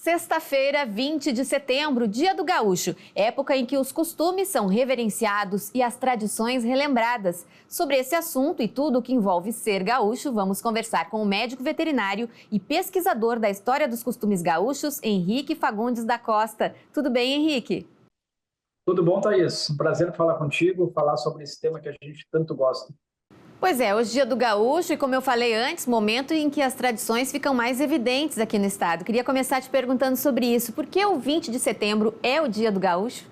Sexta-feira, 20 de setembro, Dia do Gaúcho, época em que os costumes são reverenciados e as tradições relembradas. Sobre esse assunto e tudo o que envolve ser gaúcho, vamos conversar com o médico veterinário e pesquisador da história dos costumes gaúchos, Henrique Fagundes da Costa. Tudo bem, Henrique? Tudo bom, Thaís? Um prazer falar contigo, falar sobre esse tema que a gente tanto gosta. Pois é, hoje é Dia do Gaúcho e, como eu falei antes, momento em que as tradições ficam mais evidentes aqui no estado. Queria começar te perguntando sobre isso. Por que o 20 de setembro é o Dia do Gaúcho?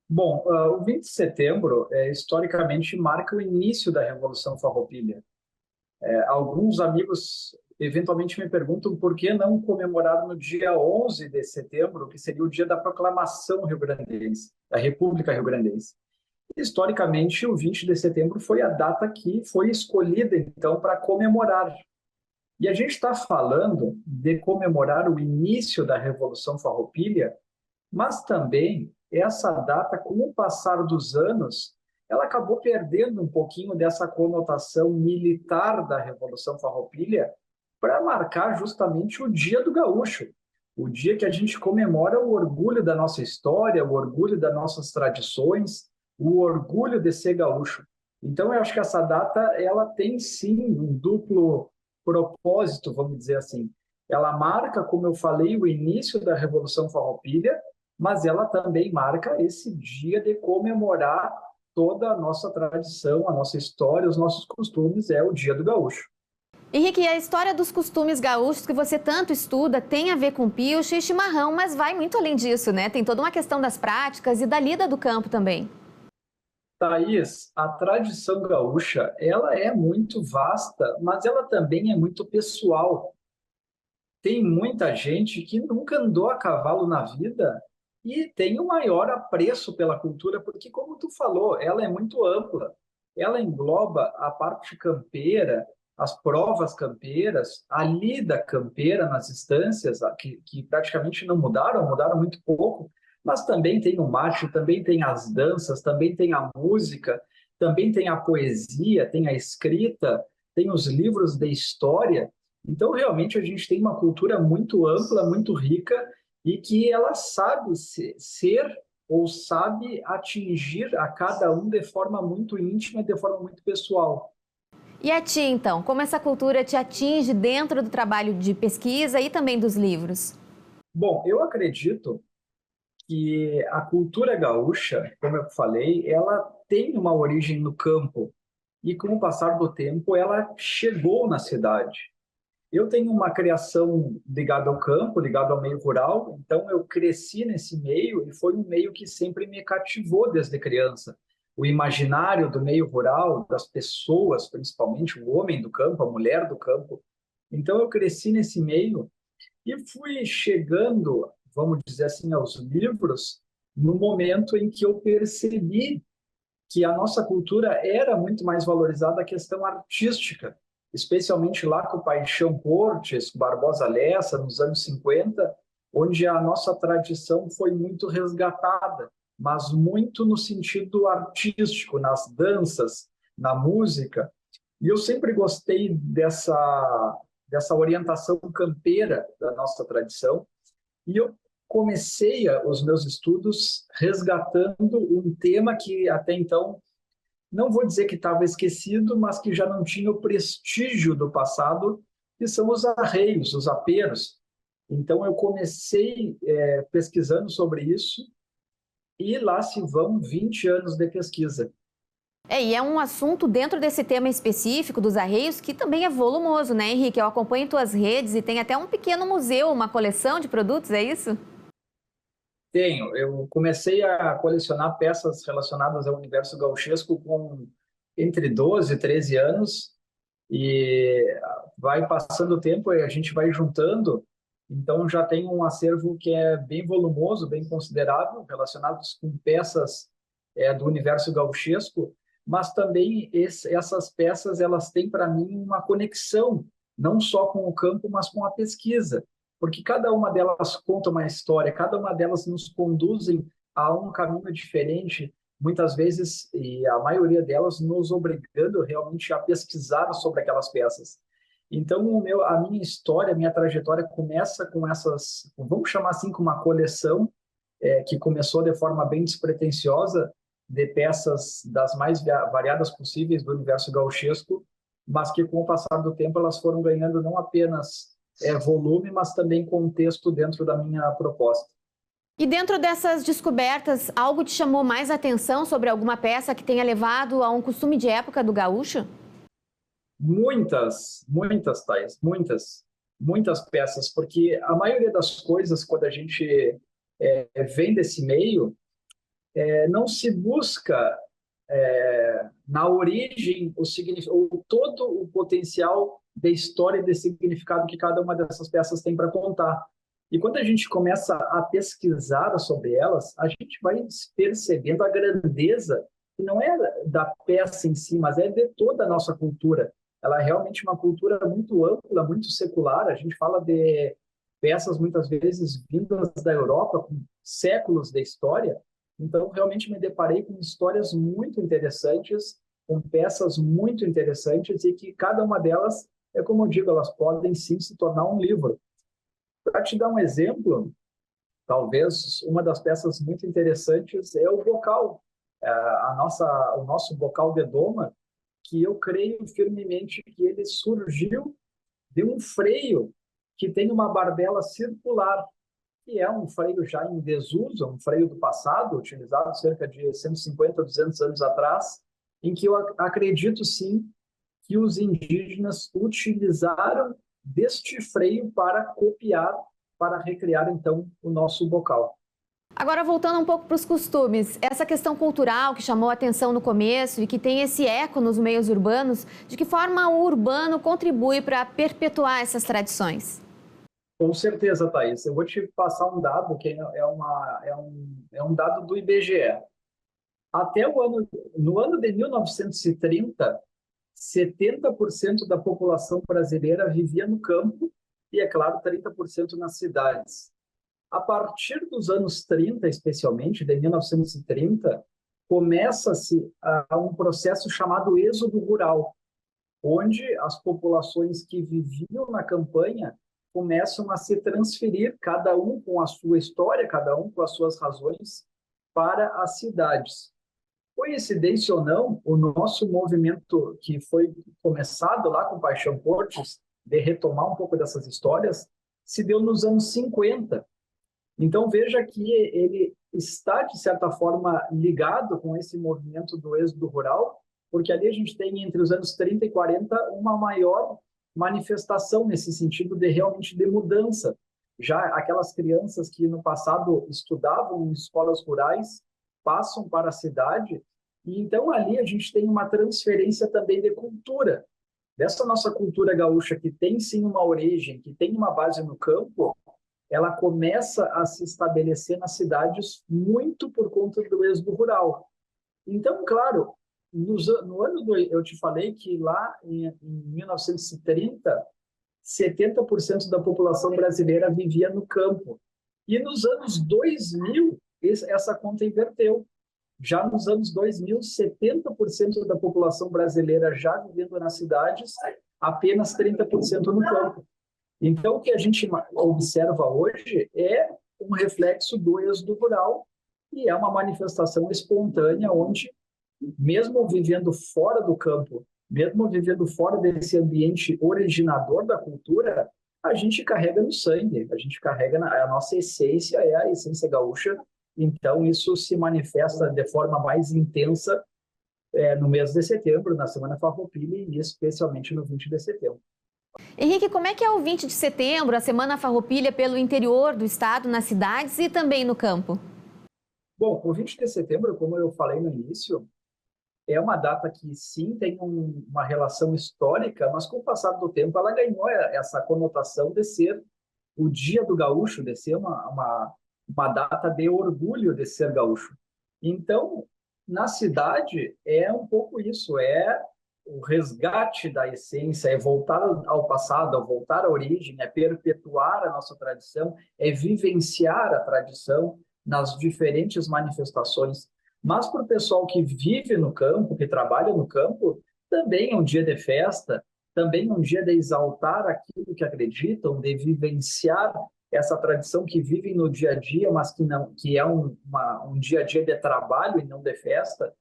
Bom, o 20 de setembro, historicamente, marca o início da Revolução Farroupilha. Alguns amigos eventualmente me perguntam por que não comemorar no dia 11 de setembro, que seria o dia da proclamação rio-grandense, da República Rio-Grandense. Historicamente, o 20 de setembro foi a data que foi escolhida, então, para comemorar. E a gente está falando de comemorar o início da Revolução Farroupilha, mas também essa data, com o passar dos anos, ela acabou perdendo um pouquinho dessa conotação militar da Revolução Farroupilha para marcar justamente o Dia do Gaúcho, o dia que a gente comemora o orgulho da nossa história, o orgulho das nossas tradições, o orgulho de ser gaúcho. Então, eu acho que essa data ela tem sim um duplo propósito, vamos dizer assim. Ela marca, como eu falei, o início da Revolução Farroupilha, mas ela também marca esse dia de comemorar toda a nossa tradição, a nossa história, os nossos costumes, é o Dia do Gaúcho. Henrique, a história dos costumes gaúchos que você tanto estuda tem a ver com pioche e chimarrão, mas vai muito além disso, né? Tem toda uma questão das práticas e da lida do campo também. Thaís, a tradição gaúcha, ela é muito vasta, mas ela também é muito pessoal. Tem muita gente que nunca andou a cavalo na vida e tem o maior apreço pela cultura, porque, como tu falou, ela é muito ampla. Ela engloba a parte campeira, as provas campeiras, a lida campeira nas estâncias, que praticamente não mudaram, mudaram muito pouco, mas também tem o mate, também tem as danças, também tem a música, também tem a poesia, tem a escrita, tem os livros de história. Então, realmente, a gente tem uma cultura muito ampla, muito rica, e que ela sabe ser ou sabe atingir a cada um de forma muito íntima, de forma muito pessoal. E a ti, então, como essa cultura te atinge dentro do trabalho de pesquisa e também dos livros? Bom, eu acredito que a cultura gaúcha, como eu falei, ela tem uma origem no campo, e com o passar do tempo, ela chegou na cidade. Eu tenho uma criação ligada ao campo, ligada ao meio rural, então eu cresci nesse meio e foi um meio que sempre me cativou desde criança. O imaginário do meio rural, das pessoas, principalmente o homem do campo, a mulher do campo. Então eu cresci nesse meio e fui chegando, vamos dizer assim, aos livros no momento em que eu percebi que a nossa cultura era muito mais valorizada a questão artística, especialmente lá com o Paixão Cortes, com Barbosa Lessa, nos anos 50, onde a nossa tradição foi muito resgatada, mas muito no sentido artístico, nas danças, na música. E eu sempre gostei dessa orientação campeira da nossa tradição, e eu comecei os meus estudos resgatando um tema que até então, não vou dizer que estava esquecido, mas que já não tinha o prestígio do passado, que são os arreios, os aperos. Então eu comecei pesquisando sobre isso e lá se vão 20 anos de pesquisa. E é um assunto dentro desse tema específico dos arreios que também é volumoso, né, Henrique? Eu acompanho tuas redes e tem até um pequeno museu, uma coleção de produtos, é isso? Tenho. Eu comecei a colecionar peças relacionadas ao universo gauchesco com entre 12 e 13 anos e vai passando o tempo e a gente vai juntando. Então já tem um acervo que é bem volumoso, bem considerável, relacionados com peças do universo gauchesco, mas também essas peças elas têm para mim uma conexão não só com o campo, mas com a pesquisa, porque cada uma delas conta uma história, cada uma delas nos conduzem a um caminho diferente, muitas vezes, e a maioria delas nos obrigando realmente a pesquisar sobre aquelas peças. Então, a minha história, a minha trajetória começa com essas, vamos chamar assim, com uma coleção que começou de forma bem despretensiosa, de peças das mais variadas possíveis do universo gauchesco, mas que com o passar do tempo elas foram ganhando não apenas volume, mas também contexto dentro da minha proposta. E dentro dessas descobertas, algo te chamou mais atenção sobre alguma peça que tenha levado a um costume de época do gaúcho? Muitas, Thais, muitas peças, porque a maioria das coisas, quando a gente vem desse meio, não se busca na origem ou todo o potencial de história e de significado que cada uma dessas peças tem para contar. E quando a gente começa a pesquisar sobre elas, a gente vai percebendo a grandeza, que não é da peça em si, mas é de toda a nossa cultura. Ela é realmente uma cultura muito ampla, muito secular. A gente fala de peças muitas vezes vindas da Europa, com séculos de história. Então, realmente me deparei com histórias muito interessantes, com peças muito interessantes e que cada uma delas, como eu digo, elas podem sim se tornar um livro. Para te dar um exemplo, talvez uma das peças muito interessantes é o bocal, o nosso bocal de doma, que eu creio firmemente que ele surgiu de um freio que tem uma barbela circular, que é um freio já em desuso, um freio do passado, utilizado cerca de 150 a 200 anos atrás, em que eu acredito sim que os indígenas utilizaram deste freio para copiar, para recriar então o nosso bocal. Agora, voltando um pouco para os costumes, essa questão cultural que chamou a atenção no começo e que tem esse eco nos meios urbanos, de que forma o urbano contribui para perpetuar essas tradições? Com certeza, Thaís. Eu vou te passar um dado que é um dado do IBGE. No ano de 1930, 70% da população brasileira vivia no campo e, é claro, 30% nas cidades. A partir dos anos 30, especialmente, de 1930, começa-se um processo chamado êxodo rural, onde as populações que viviam na campanha começam a se transferir, cada um com a sua história, cada um com as suas razões, para as cidades. Coincidência ou não, o nosso movimento que foi começado lá com Paixão Cortes, de retomar um pouco dessas histórias, se deu nos anos 50. Então, veja que ele está, de certa forma, ligado com esse movimento do êxodo rural, porque ali a gente tem, entre os anos 30 e 40, uma maior manifestação nesse sentido de realmente de mudança. Já aquelas crianças que no passado estudavam em escolas rurais passam para a cidade, e então ali a gente tem uma transferência também de cultura. Dessa nossa cultura gaúcha, que tem sim uma origem, que tem uma base no campo, ela começa a se estabelecer nas cidades muito por conta do êxodo rural. Então, claro, eu te falei que lá em 1930, 70% da população brasileira vivia no campo. E nos anos 2000, essa conta inverteu. Já nos anos 2000, 70% da população brasileira já vivendo nas cidades, apenas 30% no campo. Então, o que a gente observa hoje é um reflexo do êxodo rural e é uma manifestação espontânea onde, mesmo vivendo fora do campo, mesmo vivendo fora desse ambiente originador da cultura, a gente carrega no sangue, a gente carrega a nossa essência, é a essência gaúcha. Então, isso se manifesta de forma mais intensa no mês de setembro, na Semana Farroupilha e especialmente no 20 de setembro. Henrique, como é que é o 20 de setembro, a Semana Farroupilha pelo interior do estado, nas cidades e também no campo? Bom, o 20 de setembro, como eu falei no início, é uma data que sim tem uma relação histórica, mas com o passar do tempo ela ganhou essa conotação de ser o Dia do Gaúcho, de ser uma data de orgulho de ser gaúcho. Então, na cidade é um pouco isso, é o resgate da essência, é voltar ao passado, é voltar à origem, é perpetuar a nossa tradição, é vivenciar a tradição nas diferentes manifestações. Mas para o pessoal que vive no campo, que trabalha no campo, também é um dia de festa, também um dia de exaltar aquilo que acreditam, de vivenciar essa tradição que vivem no dia a dia, mas que não, que é um dia a dia de trabalho e não de festa.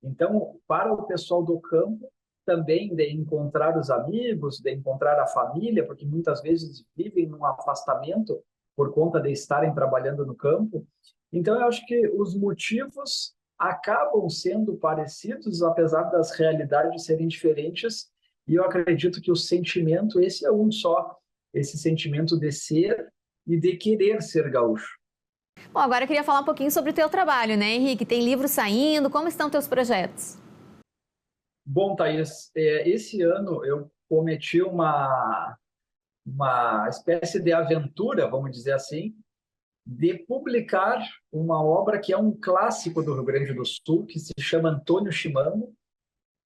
Então, para o pessoal do campo, também de encontrar os amigos, de encontrar a família, porque muitas vezes vivem num afastamento por conta de estarem trabalhando no campo. Então, eu acho que os motivos acabam sendo parecidos, apesar das realidades serem diferentes, e eu acredito que o sentimento, esse é um só, esse sentimento de ser e de querer ser gaúcho. Bom, agora eu queria falar um pouquinho sobre o teu trabalho, né, Henrique? Tem livro saindo, como estão teus projetos? Bom, Thaís, esse ano eu cometi uma espécie de aventura, vamos dizer assim, de publicar uma obra que é um clássico do Rio Grande do Sul, que se chama Antônio Chimango.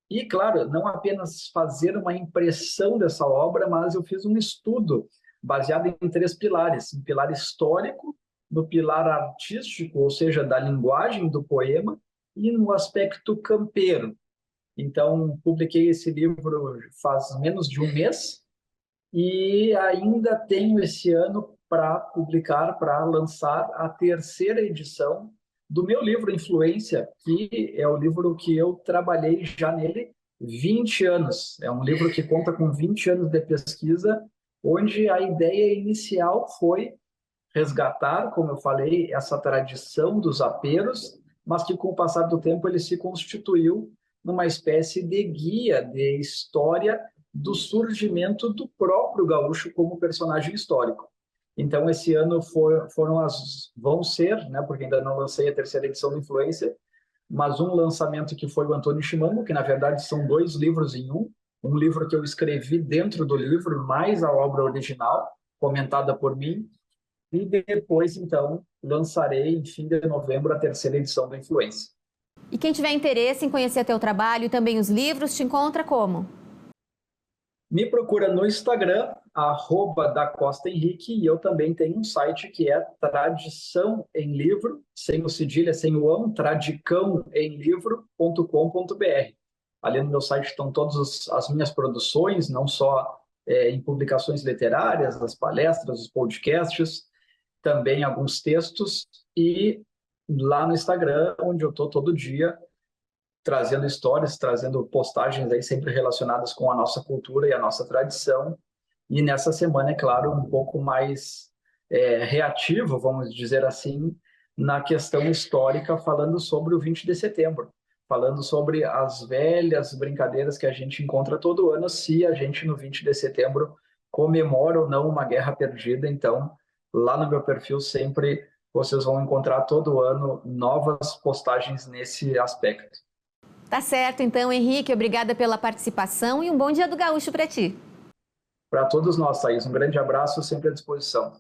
E, claro, não apenas fazer uma impressão dessa obra, mas eu fiz um estudo baseado em três pilares: um pilar histórico, no pilar artístico, ou seja, da linguagem do poema, e no aspecto campeiro. Então, publiquei esse livro faz menos de um mês e ainda tenho esse ano para publicar, para lançar a terceira edição do meu livro Influência, que é o livro que eu trabalhei já nele 20 anos. É um livro que conta com 20 anos de pesquisa, onde a ideia inicial foi resgatar, como eu falei, essa tradição dos aperos, mas que com o passar do tempo ele se constituiu numa espécie de guia de história do surgimento do próprio gaúcho como personagem histórico. Então, esse ano vão ser, né, porque ainda não lancei a terceira edição do Influência, mas um lançamento que foi o Antônio Chimango, que na verdade são dois livros em um. Um livro que eu escrevi dentro do livro, mais a obra original, comentada por mim, e depois, então, lançarei em fim de novembro a terceira edição do Influência. E quem tiver interesse em conhecer teu trabalho e também os livros, te encontra como? Me procura no Instagram, @dacostahenrique, e eu também tenho um site que é Tradição em Livro, sem o cedilha, sem o ão, tradicãoemlivro.com.br. Ali no meu site estão todas as minhas produções, não só em publicações literárias, as palestras, os podcasts, também alguns textos, e lá no Instagram, onde eu estou todo dia trazendo histórias, trazendo postagens aí sempre relacionadas com a nossa cultura e a nossa tradição. E nessa semana, é claro, um pouco mais reativo, vamos dizer assim, na questão histórica, falando sobre o 20 de setembro, falando sobre as velhas brincadeiras que a gente encontra todo ano, se a gente no 20 de setembro comemora ou não uma guerra perdida. Então, lá no meu perfil sempre vocês vão encontrar todo ano novas postagens nesse aspecto. Tá certo, então, Henrique, obrigada pela participação e um bom dia do Gaúcho para ti. Para todos nós, Thaís, um grande abraço, sempre à disposição.